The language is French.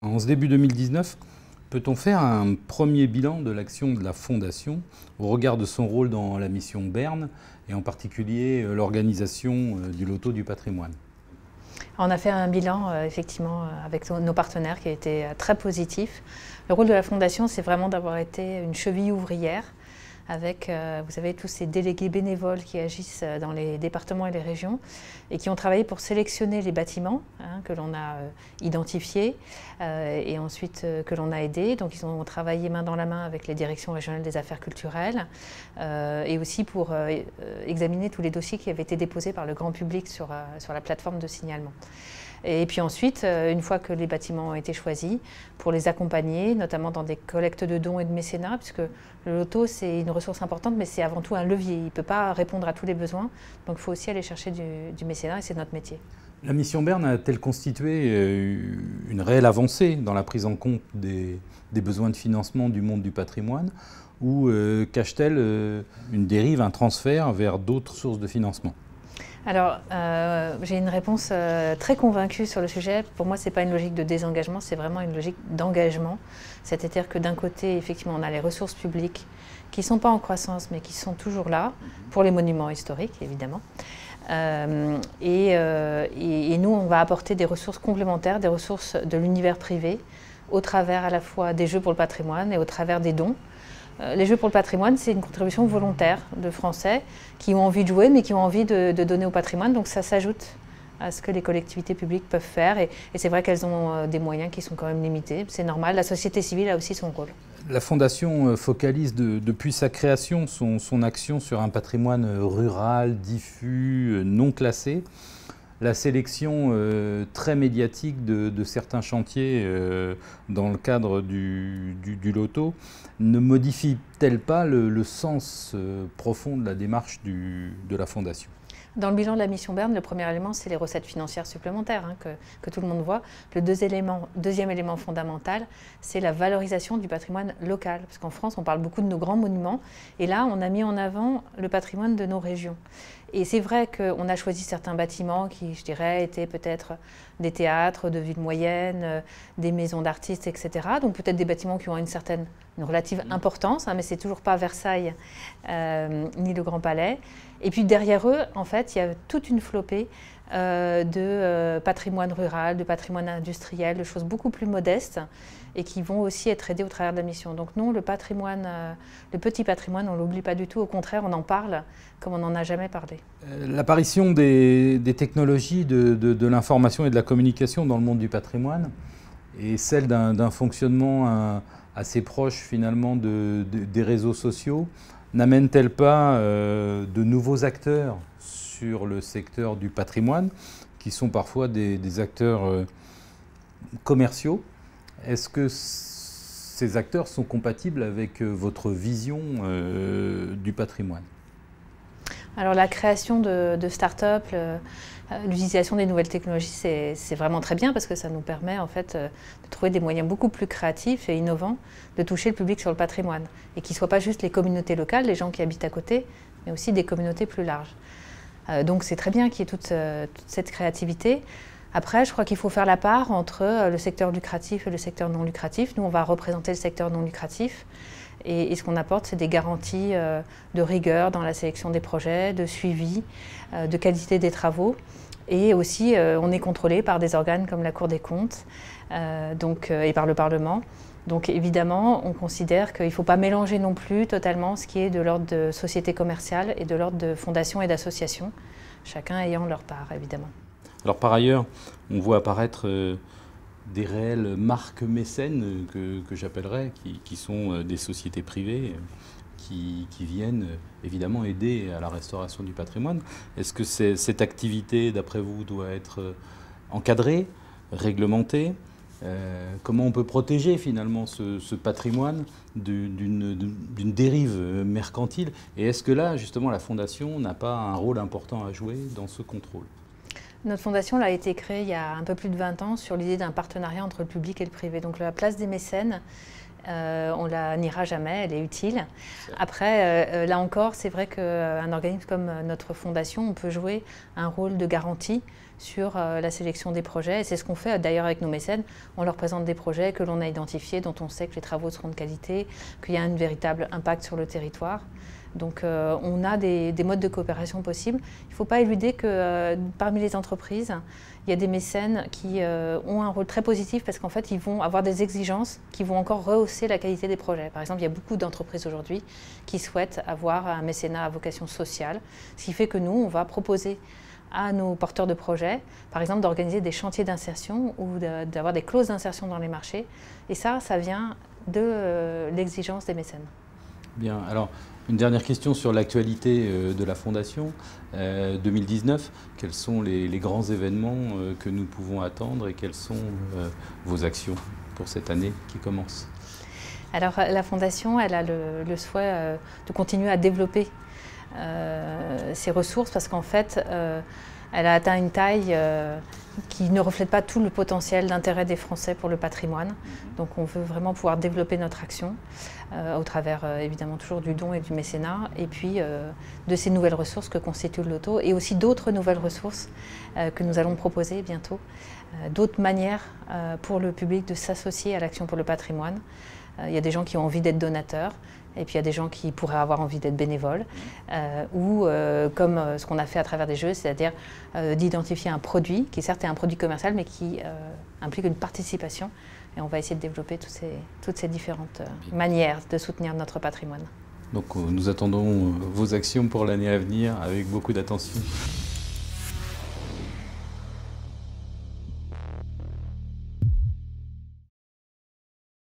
En ce début 2019, peut-on faire un premier bilan de l'action de la Fondation au regard de son rôle dans la mission Berne et en particulier l'organisation du Loto du patrimoine? On a fait un bilan effectivement avec nos partenaires qui a été très positif. Le rôle de la Fondation, c'est vraiment d'avoir été une cheville ouvrière avec, vous savez, tous ces délégués bénévoles qui agissent dans les départements et les régions et qui ont travaillé pour sélectionner les bâtiments que l'on a identifiés et ensuite que l'on a aidés. Donc ils ont travaillé main dans la main avec les directions régionales des affaires culturelles et aussi pour examiner tous les dossiers qui avaient été déposés par le grand public sur la plateforme de signalement. Et puis ensuite, une fois que les bâtiments ont été choisis, pour les accompagner, notamment dans des collectes de dons et de mécénat, puisque le loto, c'est une ressource importante, mais c'est avant tout un levier. Il ne peut pas répondre à tous les besoins, donc il faut aussi aller chercher du mécénat, et c'est notre métier. La mission Berne a-t-elle constitué une réelle avancée dans la prise en compte des besoins de financement du monde du patrimoine, ou cache-t-elle une dérive, un transfert vers d'autres sources de financement? Alors, j'ai une réponse très convaincue sur le sujet. Pour moi, ce n'est pas une logique de désengagement, c'est vraiment une logique d'engagement. C'est-à-dire que d'un côté, effectivement, on a les ressources publiques qui ne sont pas en croissance, mais qui sont toujours là, pour les monuments historiques, évidemment. Et nous, on va apporter des ressources complémentaires, des ressources de l'univers privé, au travers à la fois des Jeux pour le patrimoine et au travers des dons. Les Jeux pour le patrimoine, c'est une contribution volontaire de Français qui ont envie de jouer, mais qui ont envie de donner au patrimoine. Donc ça s'ajoute à ce que les collectivités publiques peuvent faire. Et c'est vrai qu'elles ont des moyens qui sont quand même limités. C'est normal, la société civile a aussi son rôle. La Fondation focalise depuis sa création son action sur un patrimoine rural, diffus, non classé. La sélection très médiatique de certains chantiers dans le cadre du loto ne modifie-t-elle pas le sens profond de la démarche de la Fondation? Dans le bilan de la mission Berne, le premier élément, c'est les recettes financières supplémentaires que tout le monde voit. Le deuxième élément fondamental, c'est la valorisation du patrimoine local. Parce qu'en France, on parle beaucoup de nos grands monuments. Et là, on a mis en avant le patrimoine de nos régions. Et c'est vrai qu'on a choisi certains bâtiments qui, je dirais, étaient peut-être des théâtres de ville moyenne, des maisons d'artistes, etc. Donc peut-être des bâtiments qui ont une relative importance, mais c'est toujours pas Versailles ni le Grand Palais. Et puis derrière eux, en fait, il y a toute une flopée de patrimoine rural, de patrimoine industriel, de choses beaucoup plus modestes et qui vont aussi être aidées au travers de la mission. Donc non, le patrimoine, le petit patrimoine, on ne l'oublie pas du tout. Au contraire, on en parle comme on n'en a jamais parlé. L'apparition des technologies de l'information et de la communication dans le monde du patrimoine et celle d'un fonctionnement assez proche finalement des réseaux sociaux n'amène-t-elle pas de nouveaux acteurs sur le secteur du patrimoine qui sont parfois des acteurs commerciaux? Est-ce que ces acteurs sont compatibles avec votre vision du patrimoine? Alors la création de start-up, l'utilisation des nouvelles technologies, c'est vraiment très bien parce que ça nous permet en fait de trouver des moyens beaucoup plus créatifs et innovants de toucher le public sur le patrimoine et qui ne soient pas juste les communautés locales, les gens qui habitent à côté, mais aussi des communautés plus larges. Donc c'est très bien qu'il y ait toute cette créativité. Après, je crois qu'il faut faire la part entre le secteur lucratif et le secteur non lucratif. Nous, on va représenter le secteur non lucratif. Et ce qu'on apporte, c'est des garanties de rigueur dans la sélection des projets, de suivi, de qualité des travaux. Et aussi, on est contrôlé par des organes comme la Cour des comptes et par le Parlement. Donc évidemment, on considère qu'il ne faut pas mélanger non plus totalement ce qui est de l'ordre de sociétés commerciales et de l'ordre de fondations et d'associations, chacun ayant leur part, évidemment. Alors par ailleurs, on voit apparaître des réelles marques mécènes que j'appellerais, qui sont des sociétés privées qui viennent évidemment aider à la restauration du patrimoine. Est-ce que cette activité, d'après vous, doit être encadrée, réglementée? Comment on peut protéger finalement ce patrimoine d'une dérive mercantile? Et est-ce que là, justement, la Fondation n'a pas un rôle important à jouer dans ce contrôle? Notre fondation a été créée il y a un peu plus de 20 ans sur l'idée d'un partenariat entre le public et le privé. Donc la place des mécènes on la niera jamais, elle est utile. Après, là encore, c'est vrai qu'un organisme comme notre fondation, on peut jouer un rôle de garantie sur la sélection des projets. Et c'est ce qu'on fait d'ailleurs avec nos mécènes. On leur présente des projets que l'on a identifiés, dont on sait que les travaux seront de qualité, qu'il y a un véritable impact sur le territoire. Donc on a des modes de coopération possibles. Il ne faut pas éluder que parmi les entreprises, il y a des mécènes qui ont un rôle très positif parce qu'en fait, ils vont avoir des exigences qui vont encore rehausser la qualité des projets. Par exemple, il y a beaucoup d'entreprises aujourd'hui qui souhaitent avoir un mécénat à vocation sociale, ce qui fait que nous, on va proposer à nos porteurs de projets, par exemple, d'organiser des chantiers d'insertion ou d'avoir des clauses d'insertion dans les marchés. Et ça vient de l'exigence des mécènes. Bien, alors une dernière question sur l'actualité de la Fondation 2019. Quels sont les grands événements que nous pouvons attendre et quelles sont vos actions pour cette année qui commence? Alors la Fondation, elle a le souhait de continuer à développer ses ressources parce qu'en fait, elle a atteint une taille qui ne reflète pas tout le potentiel d'intérêt des Français pour le patrimoine. Donc on veut vraiment pouvoir développer notre action au travers évidemment toujours du don et du mécénat et puis de ces nouvelles ressources que constitue le loto et aussi d'autres nouvelles ressources que nous allons proposer bientôt, d'autres manières pour le public de s'associer à l'action pour le patrimoine. Il y a des gens qui ont envie d'être donateurs. Et puis il y a des gens qui pourraient avoir envie d'être bénévoles, ou comme ce qu'on a fait à travers des jeux, c'est-à-dire d'identifier un produit, qui certes est un produit commercial, mais qui implique une participation. Et on va essayer de développer toutes ces différentes manières de soutenir notre patrimoine. Donc nous attendons vos actions pour l'année à venir avec beaucoup d'attention.